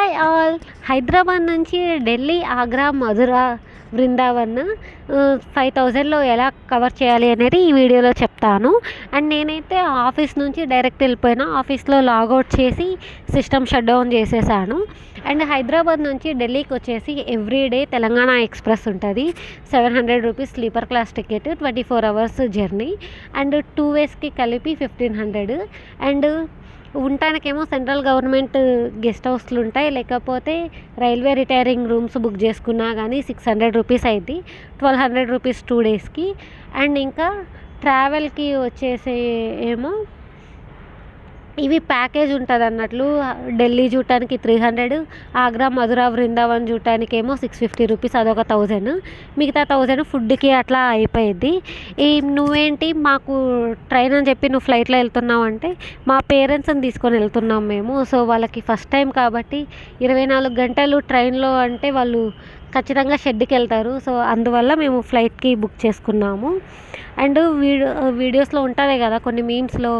Hi all. Hyderabad నుంచి ఢిల్లీ, ఆగ్రా, మధుర, బృందావన్ 5000లో ఎలా cover చేయాలి అనేది ఈ వీడియోలో చెప్తాను. అండ్ నేనైతే ఆఫీస్ నుంచి డైరెక్ట్ వెళ్ళిపోయినా. ఆఫీస్లో లాగౌట్ చేసి సిస్టమ్ షట్ డౌన్ చేసేసాను. అండ్ హైదరాబాద్ నుంచి ఢిల్లీకి వచ్చేసి ఎవ్రీడే తెలంగాణ ఎక్స్ప్రెస్ ఉంటుంది. 700 rupees sleeper class ticket, 24 hours journey. And 2 వేస్కి కలిపి 1500. అండ్ ఉండటానికేమో సెంట్రల్ గవర్నమెంట్ గెస్ట్ హౌస్లు ఉంటాయి, లేకపోతే రైల్వే రిటైరింగ్ రూమ్స్ బుక్ చేసుకున్నా కానీ 600 రూపీస్ అయింది. 1200 రూపీస్ 2 డేస్కి. అండ్ ఇంకా ట్రావెల్కి వచ్చేసి ఏమో ఇవి ప్యాకేజ్ ఉంటుంది అన్నట్లు. ఢిల్లీ చూడటానికి 300, ఆగ్రా, మధుర, బృందావన్ చూడటానికి ఏమో 650 రూపీస్, అదొక 1000. మిగతా 1000 ఫుడ్కి అట్లా అయిపోయింది. నువ్వేంటి మాకు ట్రైన్ అని చెప్పి నువ్వు ఫ్లైట్లో వెళ్తున్నావు అంటే, మా పేరెంట్స్ని తీసుకొని వెళ్తున్నాం మేము. సో వాళ్ళకి ఫస్ట్ టైం కాబట్టి 24 గంటలు ట్రైన్లో అంటే వాళ్ళు ఖచ్చితంగా షెడ్కి వెళ్తారు. సో అందువల్ల మేము ఫ్లైట్కి బుక్ చేసుకున్నాము. అండ్ వీడియోస్లో ఉంటుంది కదా కొన్ని మీమ్స్లో,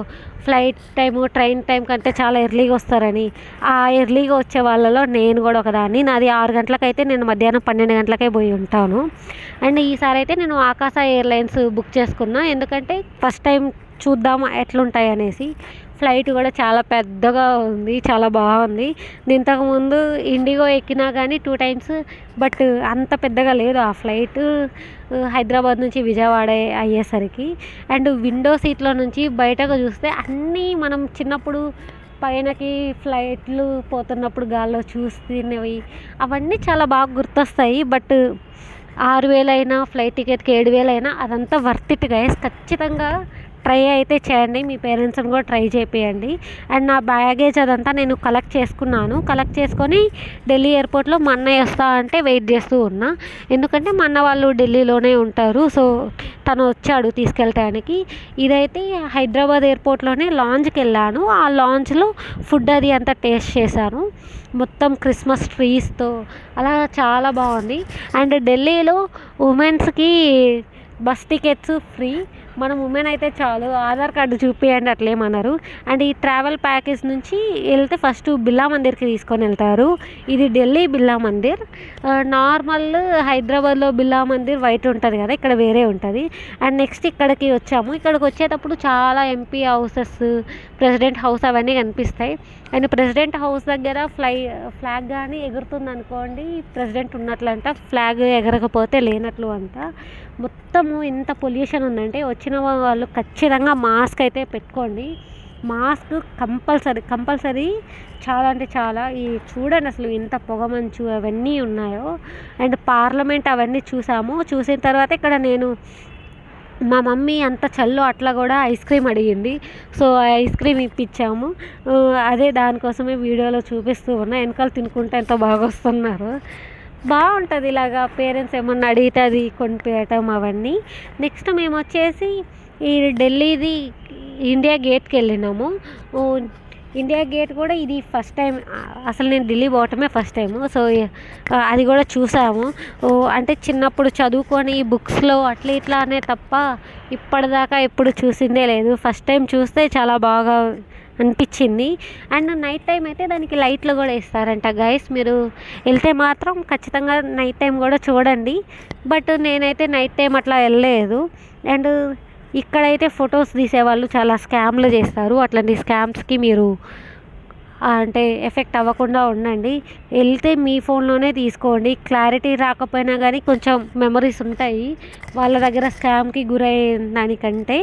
ఫ్లైట్ టైము ట్రైన్ టైం కంటే చాలా ఎర్లీగా వస్తారని. ఆ ఎర్లీగా వచ్చే వాళ్ళలో నేను కూడా ఒకదాన్ని. నాది 6 గంటలకైతే నేను మధ్యాహ్నం 12 గంటలకే పోయి ఉంటాను. అండ్ ఈసారి అయితే నేను ఆకాశ ఎయిర్లైన్స్ బుక్ చేసుకున్నా, ఎందుకంటే ఫస్ట్ టైం చూద్దాం ఎట్లుంటాయి అనేసి. ఫ్లైట్ కూడా చాలా పెద్దగా ఉంది, చాలా బాగుంది. ఇంతకుముందు ఇండిగో ఎక్కినా కానీ 2 టైమ్స్, బట్ అంత పెద్దగా లేదు ఆ ఫ్లైట్. హైదరాబాద్ నుంచి విజయవాడ అయ్యేసరికి. అండ్ విండో సీట్లో నుంచి బయటకు చూస్తే అన్నీ మనం చిన్నప్పుడు పైనకి ఫ్లైట్లు పోతున్నప్పుడు గాల్లో చూస్తున్నవి అవన్నీ చాలా బాగా గుర్తొస్తాయి. బట్ 6000 అయినా ఫ్లైట్ టికెట్కి 7000 అయినా అదంతా వర్త్ ఇట్ గైస్. ఖచ్చితంగా ట్రై అయితే చేయండి, మీ పేరెంట్స్ని కూడా ట్రై చేపియండి. అండ్ నా బ్యాగేజ్ అదంతా నేను కలెక్ట్ చేసుకున్నాను. కలెక్ట్ చేసుకొని ఢిల్లీ ఎయిర్పోర్ట్లో మా అన్నయ్య వస్తా అంటే వెయిట్ చేస్తూ ఉన్నా, ఎందుకంటే మా అన్న వాళ్ళు ఢిల్లీలోనే ఉంటారు. సో తను వచ్చాడు తీసుకెళ్ళటానికి. ఇదైతే హైదరాబాద్ ఎయిర్పోర్ట్లోనే లాంజ్కి వెళ్ళాను. ఆ లాంజ్లో ఫుడ్ అది అంతా టేస్ట్ చేశాను. మొత్తం క్రిస్మస్ ట్రీస్తో అలా చాలా బాగుంది. అండ్ ఢిల్లీలో ఉమెన్స్కి బస్ టికెట్స్ ఫ్రీ. మనం ఉమెన్ అయితే చాలు, ఆధార్ కార్డు చూపించండి అట్లేమన్నారు. అండ్ ఈ ట్రావెల్ ప్యాకేజ్ నుంచి వెళ్తే ఫస్ట్ బిర్లా మందిర్కి తీసుకొని వెళ్తారు. ఇది ఢిల్లీ బిర్లా మందిర్. నార్మల్ హైదరాబాద్లో బిర్లా మందిర్ వైట్ ఉంటుంది కదా, ఇక్కడ వేరే ఉంటుంది. అండ్ నెక్స్ట్ ఇక్కడికి వచ్చాము. ఇక్కడికి వచ్చేటప్పుడు చాలా ఎంపీ హౌసెస్, ప్రెసిడెంట్ హౌస్ అవన్నీ కనిపిస్తాయి. అండ్ ప్రెసిడెంట్ హౌస్ దగ్గర ఫ్లాగ్ కానీ ఎగురుతుంది అనుకోండి, ప్రెసిడెంట్ ఉన్నట్లంట. ఫ్లాగ్ ఎగరకపోతే లేనట్లు అంట. మొత్తము ఎంత పొల్యూషన్ ఉందంటే వచ్చిన వాళ్ళు ఖచ్చితంగా మాస్క్ అయితే పెట్టుకోండి. మాస్క్ కంపల్సరీ చాలా అంటే చాలా. ఈ చూడండి అసలు ఎంత పొగమంచు అవన్నీ ఉన్నాయో. అండ్ పార్లమెంట్ అవన్నీ చూసిన తర్వాత ఇక్కడ నేను మా మమ్మీ అంత చల్లో అట్లా కూడా ఐస్ క్రీమ్ అడిగింది. సో ఐస్ క్రీమ్ ఇప్పించాము. అదే దానికోసమే వీడియోలో చూపిస్తూ ఉన్నా. వెనకాల తినుకుంటే ఎంత బాగా వస్తున్నారు. బాగుంటుంది ఇలాగా పేరెంట్స్ ఏమన్నా అడిగితే అది కొనిపించటం అవన్నీ. నెక్స్ట్ మేము వచ్చేసి ఈ ఢిల్లీది ఇండియా గేట్కి వెళ్ళినాము. ఇండియా గేట్ కూడా ఇది ఫస్ట్ టైం. అసలు నేను ఢిల్లీ పోవటమే ఫస్ట్ టైము. సో అది కూడా చూసాము. అంటే చిన్నప్పుడు చదువుకొని బుక్స్లో అట్లా ఇట్లా అనే తప్ప ఇప్పటిదాకా ఎప్పుడు చూసిందే లేదు. ఫస్ట్ టైం చూస్తే చాలా బాగా అనిపించింది. అండ్ నైట్ టైం అయితే దానికి లైట్లు కూడా ఇస్తారంట గైస్. మీరు వెళ్తే మాత్రం ఖచ్చితంగా నైట్ టైం కూడా చూడండి. బట్ నేనైతే నైట్ టైం అట్లా వెళ్ళలేదు. అండ్ ఇక్కడైతే ఫొటోస్ తీసేవాళ్ళు చాలా స్కామ్లు చేస్తారు. అట్లాంటి స్కామ్స్కి మీరు అంటే ఎఫెక్ట్ అవ్వకుండా ఉండండి. వెళ్తే మీ ఫోన్లోనే తీసుకోండి. క్లారిటీ రాకపోయినా కానీ కొంచెం మెమరీస్ ఉంటాయి వాళ్ళ దగ్గర స్కామ్కి గురైన దానికంటే.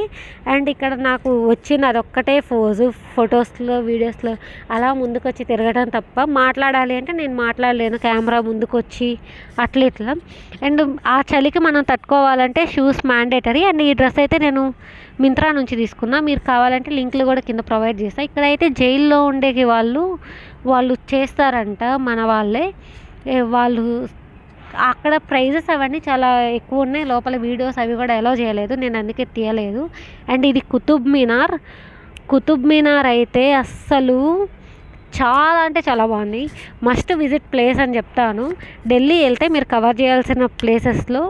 అండ్ ఇక్కడ నాకు వచ్చిన అదొక్కటే ఫొటోస్లో వీడియోస్లో అలా ముందుకు వచ్చి తిరగడం తప్ప, మాట్లాడాలి అంటే నేను మాట్లాడలేను కెమెరా ముందుకు వచ్చి అట్లా ఇట్లా. అండ్ ఆ చలికి మనం తట్టుకోవాలంటే షూస్ మ్యాండేటరీ. అండ్ ఈ డ్రెస్ అయితే నేను మింత్రా నుంచి తీసుకున్నా. మీరు కావాలంటే లింక్లు కూడా కింద ప్రొవైడ్ చేస్తాను. ఇక్కడైతే జైల్లో ఉండే వాళ్ళు చేస్తారంట మన వాళ్ళే. వాళ్ళు అక్కడ ప్రైజెస్ అవన్నీ చాలా ఎక్కువ ఉన్నాయి. లోపల వీడియోస్ అవి కూడా అలౌ చేయలేదు, నేను అందుకే తీయలేదు. అండ్ ఇది కుతుబ్ మినార్ అయితే అస్సలు చాలా అంటే చాలా బాగుంది. మస్ట్ విజిట్ ప్లేస్ అని చెప్తాను. ఢిల్లీ వెళ్తే మీరు కవర్ చేయాల్సిన ప్లేసెస్లో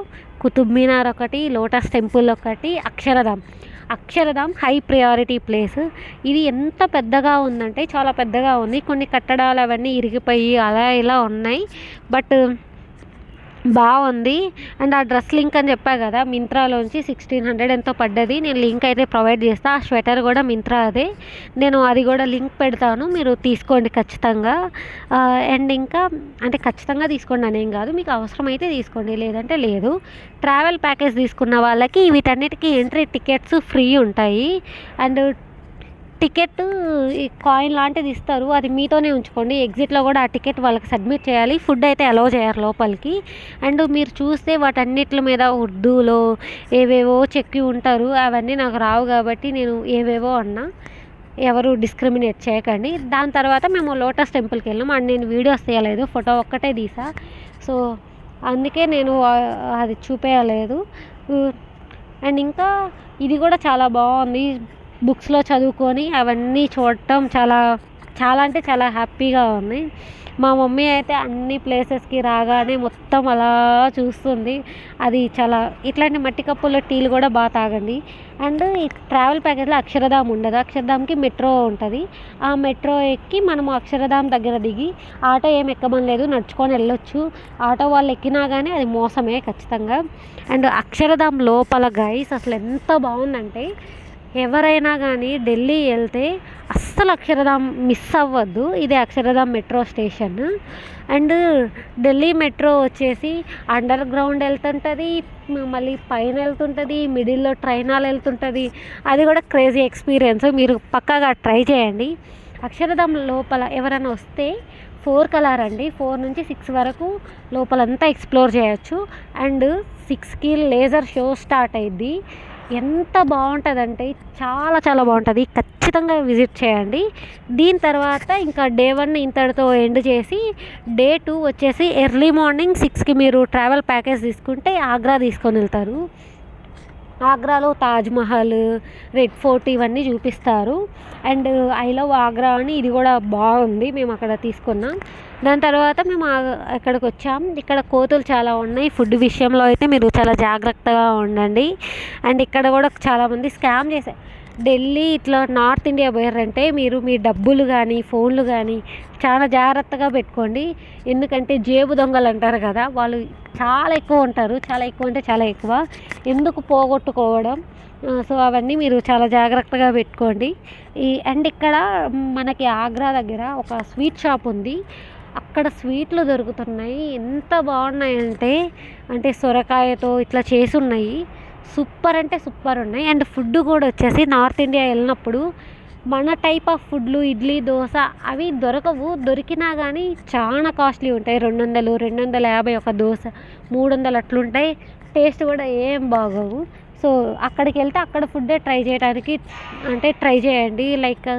కుతుబ్ మినార్ ఒకటి, లోటస్ టెంపుల్ ఒకటి, Akshardham. Akshardham high priority place. ఇది ఎంత పెద్దగా ఉందంటే చాలా పెద్దగా ఉంది. కొన్ని కట్టడాలు అవన్నీ ఇరిగిపోయి అలా ఇలా ఉన్నాయి, బట్ బాగుంది. అండ్ ఆ డ్రెస్ లింక్ అని చెప్పా కదా, మింత్రాలోంచి 1600 ఎంతో పడ్డది. నేను లింక్ అయితే ప్రొవైడ్ చేస్తాను. ఆ స్వెటర్ కూడా మింత్రా అదే, నేను అది కూడా లింక్ పెడతాను, మీరు తీసుకోండి ఖచ్చితంగా. అండ్ ఇంకా అంటే ఖచ్చితంగా తీసుకోండి అనేం కాదు, మీకు అవసరమైతే తీసుకోండి, లేదంటే లేదు. ట్రావెల్ ప్యాకేజ్ తీసుకున్న వాళ్ళకి వీటన్నిటికీ ఎంట్రీ టికెట్స్ ఫ్రీ ఉంటాయి. అండ్ టికెట్ ఈ కాయిన్ లాంటిది ఇస్తారు, అది మీతోనే ఉంచుకోండి. ఎగ్జిట్లో కూడా ఆ టికెట్ వాళ్ళకి సబ్మిట్ చేయాలి. ఫుడ్ అయితే అలౌ చేయరు లోపలికి. అండ్ మీరు చూస్తే వాటన్నిటి మీద ఉర్దూలో ఏవేవో చెక్కి ఉంటారు, అవన్నీ నాకు రావు కాబట్టి నేను ఏవేవో అన్నా, ఎవరు డిస్క్రిమినేట్ చేయకండి. దాని తర్వాత మేము లోటస్ టెంపుల్కి వెళ్ళాం. అండ్ నేను వీడియోస్ తీయలేదు, ఫోటో ఒక్కటే తీసా, సో అందుకే నేను అది చూపేయలేదు. అండ్ ఇంకా ఇది కూడా చాలా బాగుంది. బుక్స్లో చదువుకొని అవన్నీ చూడటం చాలా చాలా అంటే చాలా హ్యాపీగా ఉంది. మా మమ్మీ అయితే అన్ని ప్లేసెస్కి రాగానే మొత్తం అలా చూస్తుంది. అది చాలా ఇట్లాంటి మట్టి కప్పుల్లో టీలు కూడా బాగా తాగండి. అండ్ ఈ ట్రావెల్ ప్యాకేజ్లో అక్షరధామ్ ఉండదు, అక్షరధామ్కి మెట్రో ఉంటుంది. ఆ మెట్రో ఎక్కి మనము అక్షరధామ్ దగ్గర దిగి, ఆటో ఏం ఎక్కమని లేదు, నడుచుకొని వెళ్ళొచ్చు. ఆటో వాళ్ళు ఎక్కినా కానీ అది మోసమే ఖచ్చితంగా. అండ్ అక్షరధామ్ లోపల గైస్ అసలు ఎంత బాగుందంటే, ఎవరైనా కానీ ఢిల్లీ వెళ్తే అస్సలు అక్షరధామ్ మిస్ అవ్వద్దు. ఇది Akshardham metro station. And Delhi metro వచ్చేసి అండర్ గ్రౌండ్ వెళ్తుంటుంది, మళ్ళీ పైన వెళ్తుంటుంది, మిడిల్లో ట్రైనాలు వెళ్తుంటుంది. అది కూడా క్రేజీ ఎక్స్పీరియన్స్, మీరు పక్కాగా ట్రై చేయండి. అక్షరధామ్ లోపల ఎవరైనా వస్తే 4 కల్లా రండి, 4 నుంచి 6 వరకు లోపలంతా ఎక్స్ప్లోర్ చేయొచ్చు. అండ్ 6కి లేజర్ షో స్టార్ట్ అయ్యిద్ది. ఎంత బాగుంటుందంటే చాలా చాలా బాగుంటుంది, ఖచ్చితంగా విజిట్ చేయండి. దీని తర్వాత ఇంకా డే 1 ఇంతటితో ఎండ్ చేసి, డే 2 వచ్చేసి ఎర్లీ మార్నింగ్ 6కి మీరు ట్రావెల్ ప్యాకేజ్ తీసుకుంటే ఆగ్రా తీసుకొని వెళ్తారు. ఆగ్రాలో తాజ్మహల్, రెడ్ ఫోర్ట్ ఇవన్నీ చూపిస్తారు. అండ్ ఐ లవ్ ఆగ్రా అని ఇది కూడా బాగుంది, మేము అక్కడ తీసుకున్నాం. దాని తర్వాత మేము ఇక్కడికి వచ్చాం. ఇక్కడ కోతులు చాలా ఉన్నాయి. ఫుడ్ విషయంలో అయితే మీరు చాలా జాగ్రత్తగా ఉండండి. అండ్ ఇక్కడ కూడా చాలామంది స్కామ్ చేశారు. ఢిల్లీ ఇట్లా నార్త్ ఇండియా పోయారంటే మీరు మీ డబ్బులు కానీ ఫోన్లు కానీ చాలా జాగ్రత్తగా పెట్టుకోండి. ఎందుకంటే జేబు దొంగలు అంటారు కదా, వాళ్ళు చాలా ఎక్కువ ఉంటారు, చాలా ఎక్కువ అంటే చాలా ఎక్కువ. ఎందుకు పోగొట్టుకోవడం, సో అవన్నీ మీరు చాలా జాగ్రత్తగా పెట్టుకోండి. అండ్ ఇక్కడ మనకి ఆగ్రా దగ్గర ఒక స్వీట్ షాప్ ఉంది, అక్కడ స్వీట్లు దొరుకుతున్నాయి. ఎంత బాగున్నాయంటే అంటే సొరకాయతో ఇట్లా చేసి ఉన్నాయి, సూపర్ అంటే సూపర్ ఉన్నాయి. అండ్ ఫుడ్ కూడా వచ్చేసి నార్త్ ఇండియా వెళ్ళినప్పుడు మన టైప్ ఆఫ్ ఫుడ్లు ఇడ్లీ దోశ అవి దొరకవు, దొరికినా కానీ చాలా కాస్ట్లీ ఉంటాయి. 200, 250 ఒక దోశ, 300 అట్లుంటాయి. టేస్ట్ కూడా ఏం బాగోవు. సో అక్కడికి వెళ్తే అక్కడ ఫుడ్డే ట్రై చేయడానికి అంటే ట్రై చేయండి. లైక్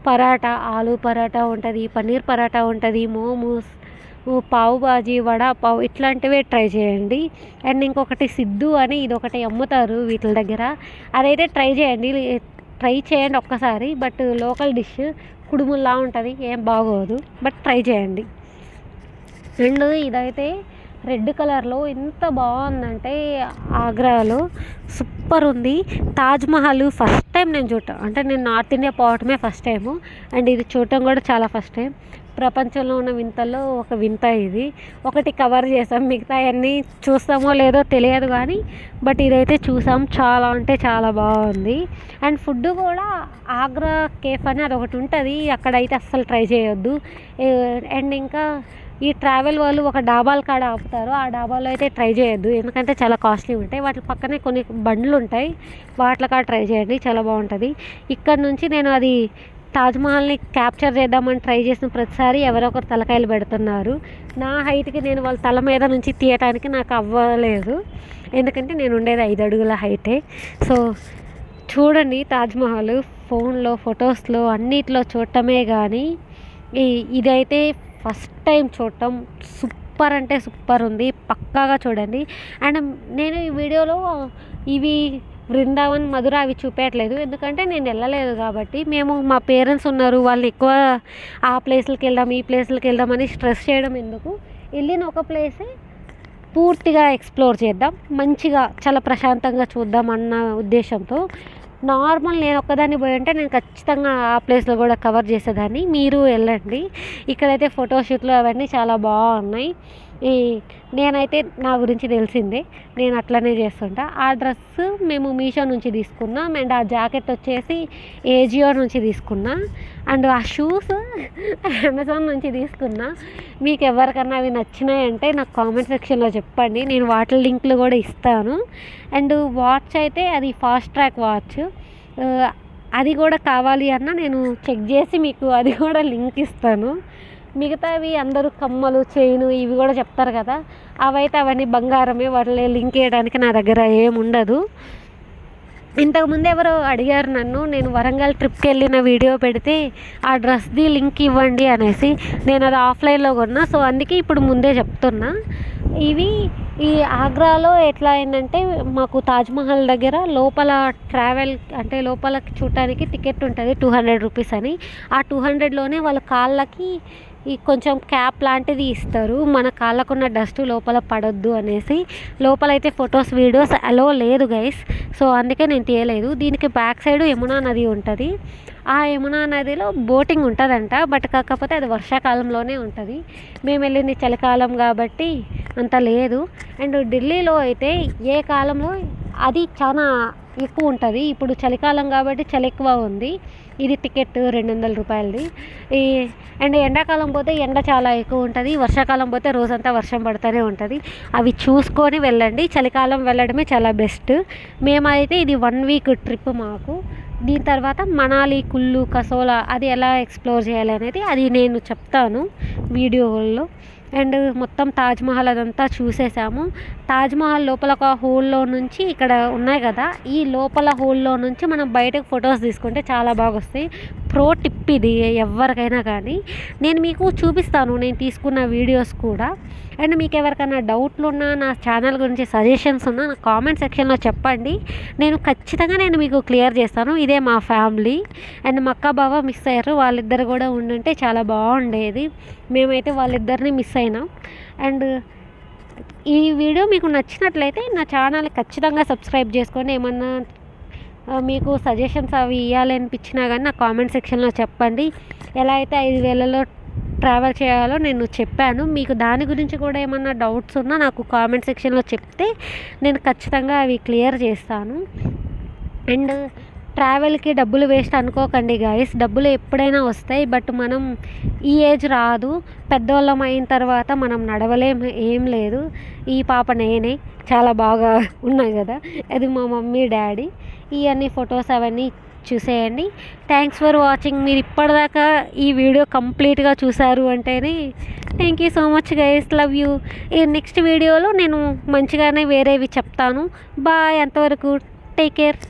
పరాటా, ఆలు పరాటా ఉంటుంది, పన్నీర్ పరాటా ఉంటుంది, మోమోస్, పావు బాజీ, వడా పావు ఇట్లాంటివే ట్రై చేయండి. అండ్ ఇంకొకటి సిద్ధు అని ఇది ఒకటి అమ్ముతారు వీటి దగ్గర, అదైతే ట్రై చేయండి ఒక్కసారి. బట్ లోకల్ డిష్ కుడుముల్లా ఉంటుంది, ఏం బాగోదు, బట్ ట్రై చేయండి. అండ్ ఇదైతే రెడ్ కలర్లో ఎంత బాగుందంటే ఆగ్రాలో సూపర్ ఉంది. తాజ్మహల్ ఫస్ట్ టైం నేను చూడటం, అంటే నేను నార్త్ ఇండియా పోవటమే ఫస్ట్ టైము. అండ్ ఇది చూడటం కూడా చాలా ఫస్ట్ టైం. ప్రపంచంలో ఉన్న వింతల్లో ఒక వింత ఇది. ఒకటి కవర్ చేసాం, మిగతా అన్నీ చూస్తామో లేదో తెలియదు కానీ బట్ ఇదైతే చూసాం. చాలా అంటే చాలా బాగుంది. అండ్ ఫుడ్ కూడా ఆగ్రా కేఫ్ అని అదొకటి ఉంటుంది, అక్కడైతే అస్సలు ట్రై చేయొద్దు. అండ్ ఇంకా ఈ ట్రావెల్ వాళ్ళు ఒక డాబాల కాడ ఆపుతారు, ఆ డాబాలో అయితే ట్రై చేయొద్దు, ఎందుకంటే చాలా కాస్ట్లీ ఉంటాయి. వాటి పక్కనే కొన్ని బండ్లు ఉంటాయి, వాటి కాడ ట్రై చేయండి, చాలా బాగుంటుంది. ఇక్కడ నుంచి నేను అది తాజ్మహల్ని క్యాప్చర్ చేద్దామని ట్రై చేసిన ప్రతిసారి ఎవరో ఒకరు తలకాయలు పెడుతున్నారు. నా హైట్కి నేను వాళ్ళ తల మీద నుంచి తీయటానికి నాకు అవ్వలేదు, ఎందుకంటే నేను ఉండేది 5 అడుగుల హైటే. సో చూడండి, తాజ్మహల్ ఫోన్లో ఫొటోస్లో అన్నిట్లో చూడటమే కానీ ఇదైతే ఫస్ట్ టైం చూడటం సూపర్ అంటే సూపర్ ఉంది, పక్కాగా చూడండి. అండ్ నేను ఈ వీడియోలో ఇవి బృందావన్, మధుర అవి చూపించట్లేదు, ఎందుకంటే నేను వెళ్ళలేదు కాబట్టి. మేము మా పేరెంట్స్ ఉన్నారు, వాళ్ళు ఎక్కువ ఆ ప్లేస్లకి వెళ్దాం ఈ ప్లేస్లకి వెళ్దామని స్ట్రెస్ చేయడం ఎందుకు, వెళ్ళిన ఒక ప్లేసే పూర్తిగా ఎక్స్ప్లోర్ చేద్దాం, మంచిగా చాలా ప్రశాంతంగా చూద్దాం అన్న ఉద్దేశంతో నార్మల్ నేను ఒక్కదాన్ని పోయి ఉంటే నేను ఖచ్చితంగా ఆ ప్లేస్లో కూడా కవర్ చేసేదాన్ని. మీరు వెళ్ళండి. ఇక్కడైతే ఫోటోషూట్లు అవన్నీ చాలా బాగున్నాయి. ఈ నేనైతే నా గురించి తెలిసిందే, నేను అట్లనే చేస్తుంటా. ఆ డ్రెస్ మేము మీషో నుంచి తీసుకున్నాం, అండ్ ఆ జాకెట్ వచ్చేసి ఏజియో నుంచి తీసుకున్నా, అండ్ ఆ షూస్ అమెజాన్ నుంచి తీసుకున్నా. మీకు ఎవరికన్నా అవి నచ్చినాయంటే నాకు కామెంట్ సెక్షన్లో చెప్పండి, నేను వాటి లింక్లు కూడా ఇస్తాను. అండ్ వాచ్ అయితే అది ఫాస్ట్ ట్రాక్ వాచ్, అది కూడా కావాలి అన్న నేను చెక్ చేసి మీకు అది కూడా లింక్ ఇస్తాను. మిగతావి అందరూ కమ్మలు, చైను ఇవి కూడా చెప్తారు కదా, అవన్నీ బంగారమే, వాటిలో లింక్ వేయడానికి నా దగ్గర ఏముండదు. ఇంతకుముందు ఎవరో అడిగారు నన్ను, నేను వరంగల్ ట్రిప్కి వెళ్ళిన వీడియో పెడితే ఆ డ్రెస్ది లింక్ ఇవ్వండి అనేసి. నేను అది ఆఫ్లైన్లో కొన్నా, సో అందుకే ఇప్పుడు ముందే చెప్తున్నా. ఇవి ఈ ఆగ్రాలో ఎట్లా అయిందంటే, మాకు తాజ్మహల్ దగ్గర లోపల ట్రావెల్ అంటే లోపలకి చూడటానికి టికెట్ ఉంటుంది 200 రూపీస్ అని. ఆ 200లోనే వాళ్ళ కాళ్ళకి ఈ కొంచెం క్యాప్ లాంటిది ఇస్తారు, మన కాళ్ళకున్న డస్ట్ లోపల పడొద్దు అనేసి. లోపలైతే ఫొటోస్ వీడియోస్ అలో లేదు గైస్, సో అందుకే నేను తీయలేదు. దీనికి బ్యాక్ సైడ్ యమునా నది ఉంటుంది. ఆ యమునా నదిలో బోటింగ్ ఉంటుందంట, బట్ కాకపోతే అది వర్షాకాలంలోనే ఉంటుంది. మేము వెళ్ళింది చలికాలం కాబట్టి అంత లేదు. అండ్ ఢిల్లీలో అయితే ఏ కాలంలో అది చాలా ఎక్కువ ఉంటుంది. ఇప్పుడు చలికాలం కాబట్టి చలి ఎక్కువ ఉంది. ఇది టికెట్ 200 రూపాయలది. ఈ అండ్ ఎండాకాలం పోతే ఎండ చాలా ఎక్కువ ఉంటుంది, వర్షాకాలం పోతే రోజంతా వర్షం పడుతూనే ఉంటుంది. అవి చూసుకొని వెళ్ళండి. చలికాలం వెళ్ళడమే చాలా బెస్ట్. మేమైతే ఇది 1 వీక్ ట్రిప్ మాకు. దీని తర్వాత మనాలి, కుల్లు, కసోలా అది ఎలా ఎక్స్ప్లోర్ చేయాలి అనేది అది నేను చెప్తాను వీడియోలో. అండ్ మొత్తం తాజ్మహల్ అదంతా చూసేసాము. తాజ్మహల్ లోపల ఒక హోల్లో నుంచి ఇక్కడ ఉన్నాయి కదా, ఈ లోపల హోల్లో నుంచి మనం బయటకు ఫొటోస్ తీసుకుంటే చాలా బాగా వస్తాయి. ప్రో టిప్ ఇది ఎవరికైనా కానీ. నేను మీకు చూపిస్తాను నేను తీసుకున్న వీడియోస్ కూడా. అండ్ మీకు ఎవరికైనా డౌట్లు ఉన్నా, నా ఛానల్ గురించి సజెషన్స్ ఉన్నా నా కామెంట్ సెక్షన్లో చెప్పండి, నేను ఖచ్చితంగా మీకు క్లియర్ చేస్తాను. ఇదే మా ఫ్యామిలీ. అండ్ మా అక్క బావ మిస్ అయ్యారు, వాళ్ళిద్దరు కూడా ఉండుంటే చాలా బాగుండేది. మేమైతే వాళ్ళిద్దరిని మిస్ అయినాం. అండ్ ఈ వీడియో మీకు నచ్చినట్లయితే నా ఛానల్ ఖచ్చితంగా సబ్స్క్రైబ్ చేసుకోండి. ఏమన్నా మీకు సజెషన్స్ అవి ఇవ్వాలి అనిపించినా కానీ నా కామెంట్ సెక్షన్లో చెప్పండి. ఎలా అయితే 5,000లో ట్రావెల్ చేయాలో నేను చెప్పాను. మీకు దాని గురించి కూడా ఏమన్నా డౌట్స్ ఉన్నా నాకు కామెంట్ సెక్షన్లో చెప్తే నేను ఖచ్చితంగా అవి క్లియర్ చేస్తాను. అండ్ ట్రావెల్కి డబ్బులు వేస్ట్ అనుకోకండి గాయస్, డబ్బులు ఎప్పుడైనా వస్తాయి, బట్ మనం ఈ ఏజ్ రాదు, పెద్దవాళ్ళం అయిన తర్వాత మనం నడవలేం, ఏం లేదు. ఈ పాప నేనే, చాలా బాగా ఉన్నాయి కదా, అది మా మమ్మీ డాడీ. ఇవన్నీ ఫొటోస్ అవన్నీ చూసేయండి. Thanks for watching. మీరు ఇప్పటిదాకా ఈ వీడియో కంప్లీట్గా చూసారు అంటేనే thank you so much guys, love you. ఈ నెక్స్ట్ వీడియోలో నేను మంచిగానే వేరేవి చెప్తాను. బాయ్, అంతవరకు టేక్ కేర్.